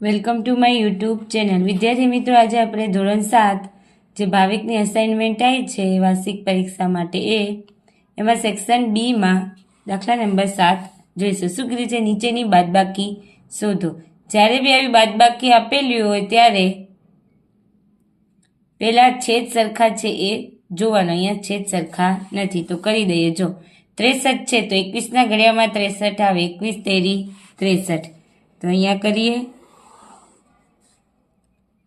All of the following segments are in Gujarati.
Welcome to my YouTube channel. વિદ્યાર્થી મિત્રો, આજે આપણે ધોરણ 7 જે ભાવિકની અસાઇનમેન્ટ આવી છે વાર્ષિક પરીક્ષા માટે એમાં સેક્શન બીમાં દાખલા નંબર 7 જોઈશું. શું કીધું છે? નીચેની બાદબાકી શોધો. જ્યારે બી આવી બાદબાકી આપેલી હોય ત્યારે પહેલા છેદ સરખા છે એ જોવાનો. અહીંયા છેદ સરખા નથી તો કરી દઈએ. જો 63 છે તો 21ના ઘડિયામાં 63 આવે. 21 તેરી 63. તો અહીંયા કરીએ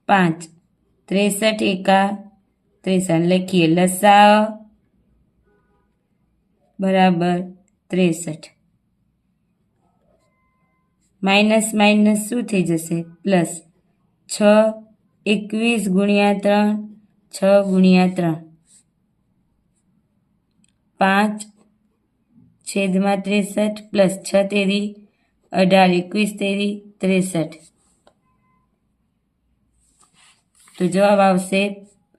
5 63 એકા 63 લખીએ. લસા બરાબર 63. માઇનસ માઇનસ શું થઈ જશે? પ્લસ. 6 21 ગુણ્યા 3 6 ગુણ્યા 3 5 છેદમાં 63 પ્લસ 6 તેરી 18 21 તેરી 63. તો જવાબ આવશે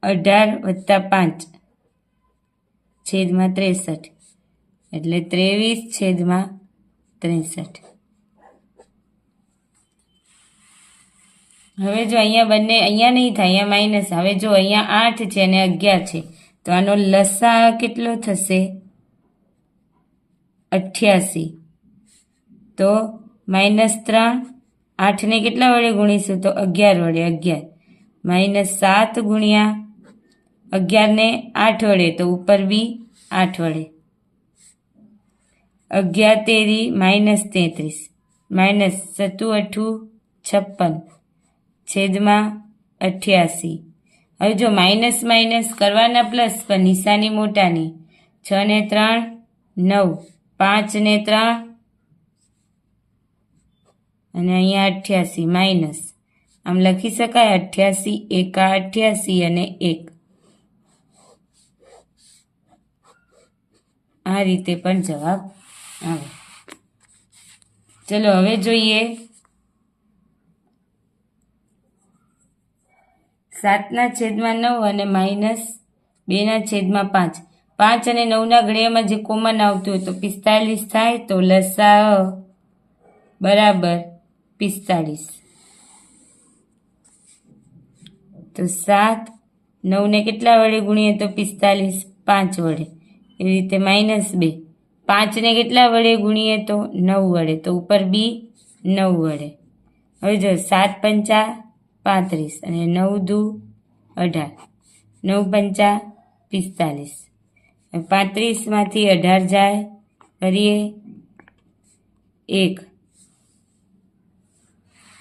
18 + 5 છેદમાં 63 એટલે 23 છેદમાં 63. હવે જો અહીંયા બંને અહીંયા નહીં થાય, અહીંયા માઇનસ. હવે જો અહીંયા 8 છે અને 11 છે તો આનો લસા કેટલો થશે? 88. તો -3 8ને કેટલા વડે ગુણીશું? તો 11 વડે. 11 -7 ગુણ્યા 11ને 8 વડે તો ઉપર બી 8 વડે. 11 તેરી -33 -7 8 56 છેદમાં 88. હવે જો માઇનસ માઇનસ કરવાના પ્લસ પણ નિશાની મોટાની. 6 ને 3 9 5 ને 3 અને અહીંયા 88 માઇનસ. આમ લખી શકાય 88 એકા 88 અને 1. આ રીતે પણ જવાબ આવે. ચલો હવે જોઈએ 7/9 અને -2/5. 5 અને 9ના ઘડિયામાં જે કોમન આવતું હોય તો 45 થાય. તો લસા બરાબર 45. તો 7 9ને કેટલા વડે ગુણીએ તો 45 5 વડે. એવી રીતે -2 5ને કેટલા વડે ગુણીએ તો 9 વડે. તો ઉપર બી 9 વડે. હવે જો 7 પંચા 35 અને 9 દુ 18 9 પંચા 45. 35 માંથી 18 જાય કરીએ 1.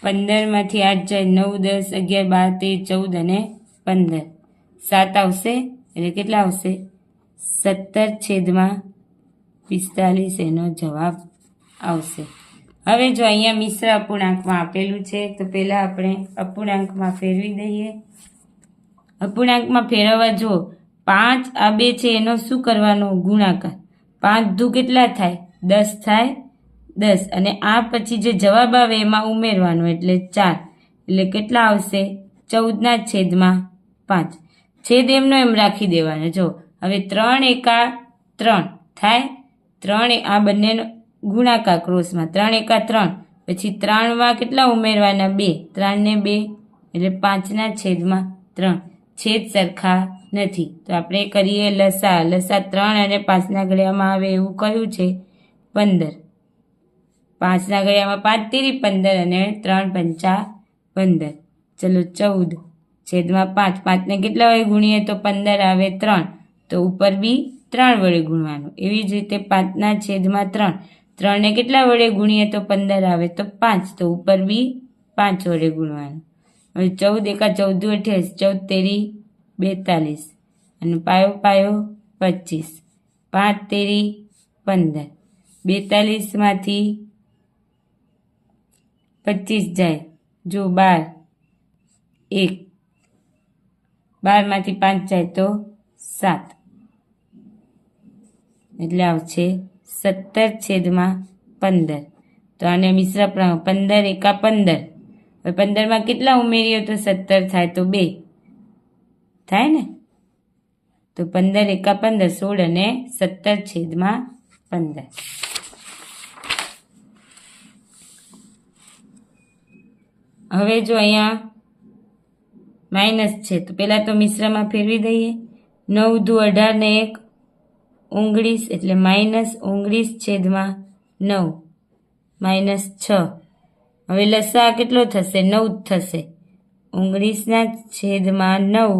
15 માંથી 8 જાય 9 10 11 12 13 14 અને 15. 7 આવશે એટલે કેટલા આવશે? 17 છેદમાં 45 એનો જવાબ આવશે. હવે જો અહીંયા મિશ્ર અપૂર્ણાંકમાં આપેલું છે તો પહેલા આપણે અપૂર્ણાંકમાં ફેરવી દઈએ. અપૂર્ણાંકમાં ફેરવવા જો 5 આ 2 છે એનો શું કરવાનો? ગુણાકાર. 5 દુ કેટલા થાય? 10 થાય. 10 અને આ પછી જે જવાબ આવે એમાં ઉમેરવાનો એટલે 4 એટલે કેટલા આવશે? 14ના છેદમાં 5. છેદ એમનો એમ રાખી દેવાનો. જો હવે 3 એકા 3 થાય. 3 આ બંનેનો ગુણાકાર ક્રોસમાં 3 એકા 3 પછી 3માં કેટલા ઉમેરવાના? 2. 3 ને 2 એટલે 5ના છેદમાં 3. છેદ સરખા નથી તો આપણે કરીએ લસા. લસા 3 અને 5ના ઘડિયામાં આવે એવું કયું છે? 15. 5ના ઘડિયામાં 5 તેરી 15 અને 3 પંચા 15. ચલો 14 છેદમાં 5. 5ને કેટલા વડે ગુણીએ તો 15 આવે 3. તો ઉપર બી 3 વડે ગુણવાનું. એવી જ રીતે 5ના છેદમાં 3. 3ને કેટલા વડે ગુણીએ તો 15 આવે તો 5. તો ઉપર બી 5 વડે ગુણવાનું. હવે 14 એકા 14 28 14 તેરી 42 અને પાયો પાયો 25. 5 તેરી 15. 42 માંથી 25 જાય જો 12 1. 12 માંથી 5 જાય તો 7 એટલે આવશે 17 છેદમાં 15. તો આને મિશ્ર અપૂર્ણાંક 15 એકા 15. હવે 15માં કેટલા ઉમેરીએ તો 17 થાય તો 2 થાય ને. તો 15 એકા 15 16 અને 17 છેદમાં 15. હવે જો અહીંયા માઇનસ છે તો પહેલાં તો મિશ્રમાં ફેરવી દઈએ. 9 દુ 18 ને 1 19 એટલે -19/9 -6. હવે લસા કેટલો થશે? 9 જ થશે. 19/9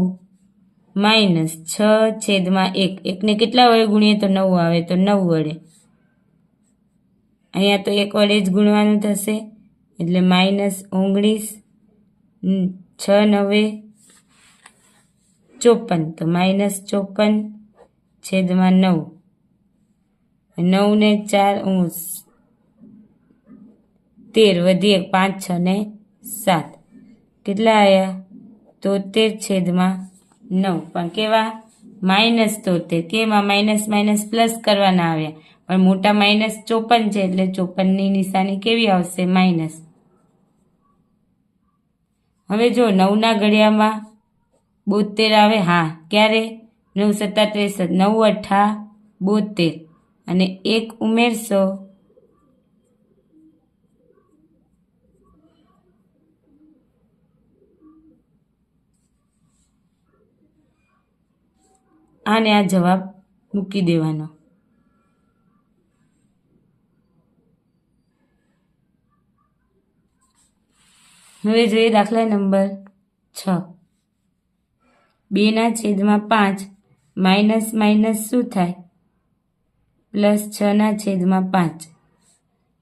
-6/1. એકને કેટલા વડે ગુણીએ તો 9 આવે તો 9 વડે. અહીંયા તો 1 વડે જ ગુણવાનું થશે એટલે -19 6 9 54 તો -54/9. 9 ને 4 13 વધી 1 5 6 ને 7 કેટલા આવ્યા? 73/9. પણ કેવા? -73. કેમાં માઇનસ પ્લસ કરવાના આવ્યા પણ મોટા -54 છે એટલે 54ની નિશાની કેવી આવશે? માઇનસ. હવે જો 9ના ઘડિયામાં 72 આવે. હા, ક્યારે? 9 7 63 9 8 72 અને 1 ઉમેરશો આને આ જવાબ મૂકી દેવાનો. હવે જોઈએ દાખલા નંબર 6. 2/5 માઇનસ શું થાય? +6/5.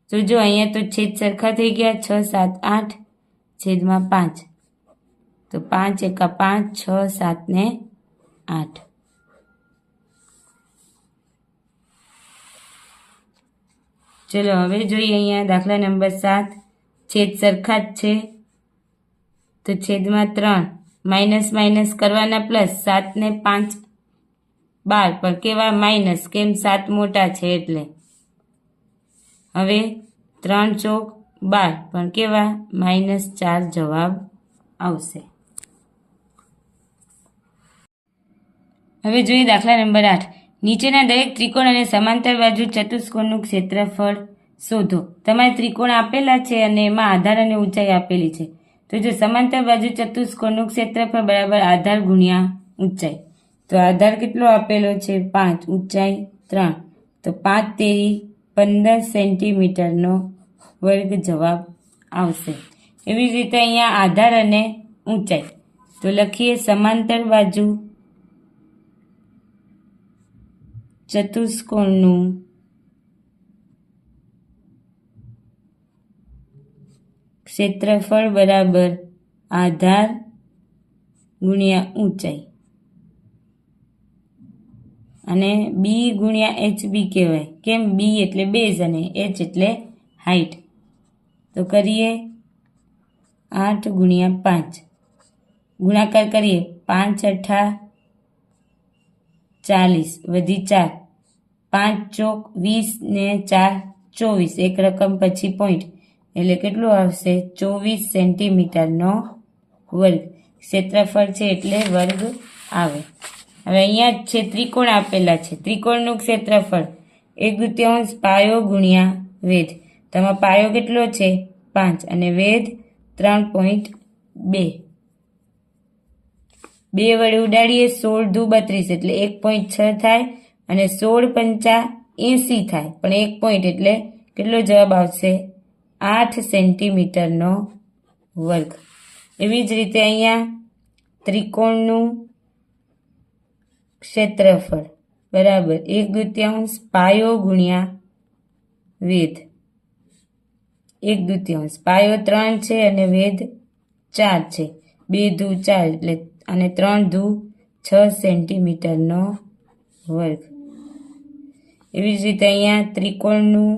તો જો અહીંયા તો છેદ સરખા થઈ ગયા. 6 7 8/5 તો 5 એકા 5 6 7 ને 8. ચલો હવે જોઈએ અહીંયા દાખલા નંબર 7. છેદ સરખા જ છે તો છેદમાં 3 માઇનસ કરવાના પ્લસ 7 ને 5 12 પણ કેવા? માઇનસ. કેમ? 7 મોટા છે એટલે. હવે 3 ચોક 12 પણ કેવા? -4 જવાબ આવશે. હવે જોઈએ દાખલા નંબર 8. નીચેના દરેક ત્રિકોણ અને સમાંતર બાજુ ચતુષ્કોણનું ક્ષેત્રફળ શોધો. તમારે ત્રિકોણ આપેલા છે અને એમાં આધાર અને ઊંચાઈ આપેલી છે. તો જો સમાંતર બાજુ ચતુષ્કોણનું ક્ષેત્રફળ બરાબર આધાર ગુણ્યા ઊંચાઈ. તો આધાર કેટલો આપેલો છે? 5, ઊંચાઈ 3 તો 5 તેરી 15 સેન્ટીમીટરનો વર્ગ જવાબ આવશે. એવી જ રીતે અહીંયા આધાર અને ઊંચાઈ તો લખીએ સમાંતર બાજુ ચતુષ્કોણનું ક્ષેત્રફળ બરાબર આધાર ગુણ્યા ઊંચાઈ અને બી ગુણ્યા HB કહેવાય. કેમ? બી એટલે બેઝ અને H એટલે હાઈટ. તો કરીએ 8 ગુણ્યા 5 ગુણાકાર કરીએ 5 8 40 વધી 4 5 ચોક 20 ને 4 24 એક રકમ પછી પોઈન્ટ એટલે કેટલું આવશે? 24 સેન્ટીમીટરનો વર્ગ. ક્ષેત્રફળ છે એટલે વર્ગ આવે. હવે અહીંયા જ છે ત્રિકોણ આપેલા છે. ત્રિકોણનું ક્ષેત્રફળ 1/2 પાયો ગુણ્યા વેધ. તેમાં પાયો કેટલો છે? 5 અને વેધ 3.2. 2 વડે ઉડાડીએ 16 દુ 32 એટલે 1.6 થાય અને 16 પંચા 80 થાય પણ 1 પોઈન્ટ એટલે કેટલો જવાબ આવશે? 8 સેન્ટીમીટરનો વર્ગ. એવી જ રીતે અહીંયા ત્રિકોણનું ક્ષેત્રફળ બરાબર 1/2 પાયો ગુણ્યા વેધ. 1/2 પાયો 3 છે અને વેધ 4 છે. 2 દુ 4 એટલે અને 3 દુ 6 સેન્ટીમીટરનો વર્ગ. એવી જ રીતે અહીંયા ત્રિકોણનું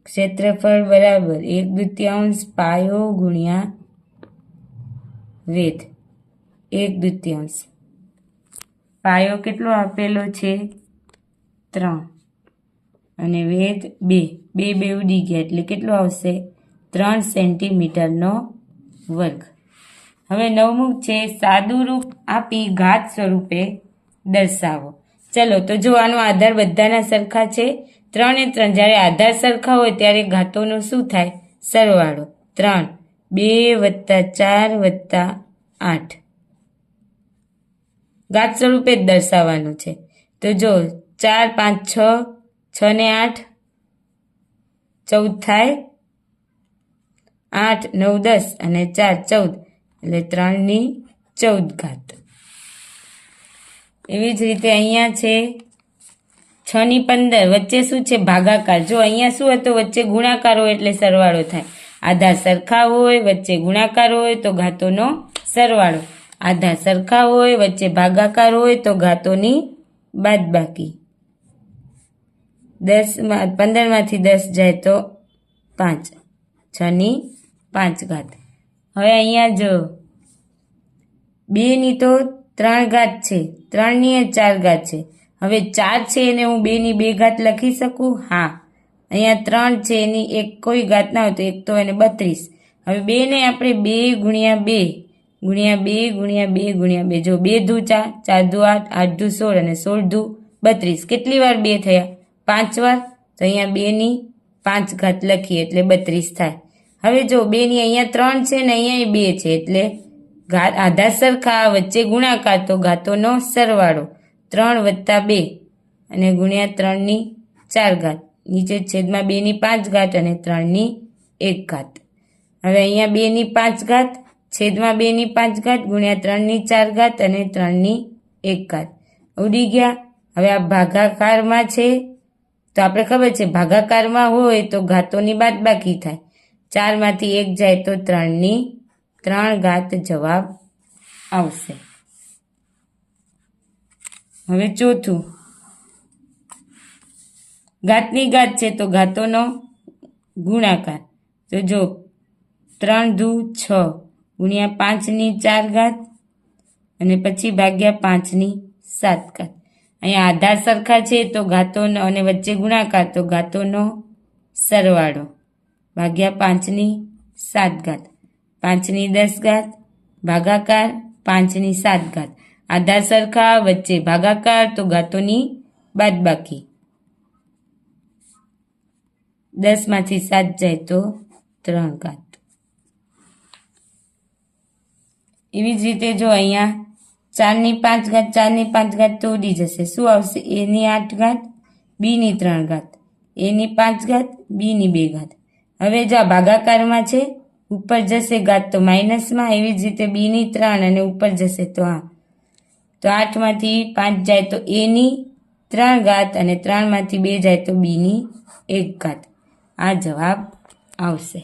ક્ષેત્રફળ બરાબર 1/2 પાયો ગુણ્યા વેધ. 1/2 પાયો કેટલો આપેલો છે? 3 અને વેધ 2 ઉડી ગયા એટલે કેટલો આવશે? 3 સેન્ટીમીટરનો વર્ગ. હવે 9મું છે સાદું રૂપ આપી ઘાત સ્વરૂપે દર્શાવો. ચલો તો જો આનો આધાર બધાના સરખા છે 3 અને 3. જ્યારે આધાર સરખા હોય ત્યારે ઘાતોનું શું થાય? સરવાળો 3 2 + 4 + 8 ઘાત સ્વરૂપે જ દર્શાવવાનું છે. તો જો 4 5 6 6 ને 8 14 થાય, 8 9 10 અને 4 14 એટલે 3/14. એવી જ રીતે અહીંયા છે 6/15 વચ્ચે શું છે? ભાગાકાર. જો અહીંયા શું હતો? વચ્ચે ગુણાકાર હોય એટલે સરવાળો થાય. આધા સરખા હોય, વચ્ચે ગુણાકાર હોય તો ઘાતોનો સરવાળો. આધા સરખા હોય, વચ્ચે ભાગાકાર હોય તો ઘાતોની બાદબાકી. 15માંથી 10 જાય તો 5, 6/5. હવે અહીંયા જો 2 ની તો 3 ઘાત છે, 3 ની 4 ઘાત છે. હવે 4 છે એને હું 2 ની 2 ઘાત લખી શકું? હા. અહીંયા 3 છે એની એક કોઈ ઘાત ના હોય તો એક તો એને 32. હવે 2 ને આપણે 2 × 2 × 2 × 2 × 2. જો 2 દુ 4, 4 દુ 8, 8 દુ 16 અને 16 દુ 32. કેટલી વાર 2 થયા? 5 વાર. તો અહીંયા 2 ની 5 ઘાત લખીએ એટલે 32 થાય. હવે જો 2 ની અહીંયા 3 છે ને અહીંયા 2 છે એટલે આધા સરખા, વચ્ચે ગુણાકાર તો ઘાતોનો સરવાળો 3 + 2 અને ગુણ્યા 3/4 ઘાત. નીચે છેદમાં 2/5 ઘાત અને 3/1 ઘાત. હવે અહીંયા 2/5 ઘાત છેદમાં 2/5 ઘાત ગુણ્યા 3/4 ઘાત અને 3/1 ઘાત. ઉડી ગયા. હવે આ ભાગાકારમાં છે તો આપણે ખબર છે ભાગાકારમાં હોય તો ઘાતોની બાદબાકી થાય. 4માંથી 1 જાય તો 3/3 ઘાત જવાબ આવશે. હવે ચોથું, ઘાતની ઘાત છે તો ઘાતોનો ગુણાકાર. તો જો 3 દુ 6 ગુણ્યા 5/4 ઘાત અને પછી ભાગ્યા 5/7 ઘાત. અહીંયા આધાર સરખા છે તો ઘાતોનો અને વચ્ચે ગુણાકાર તો ઘાતોનો સરવાળો ભાગ્યા 5/7 ઘાત. 5/10 ઘાત ભાગાકાર 5/7 ઘાત. આધાર સરખા, વચ્ચે ભાગાકાર તો ઘાતોની બાદબાકી. 10માંથી 7 જાય તો 3 ઘાત. એવી જ રીતે જો અહીંયા 4/5 ઘાત 4/5 ઘાત તો ઉડી જશે. શું આવશે? a/8 ઘાત b/3 ઘાત a/5 ઘાત b/2 ઘાત. હવે જો આ ભાગાકારમાં છે ઉપર જશે ઘાત તો માઇનસમાં, એવી જ રીતે b/3 અને ઉપર જશે તો આ. તો 8માંથી 5 જાય તો a/3 ઘાત અને 3માંથી 2 જાય તો b/1 ઘાત. આ જવાબ આવશે.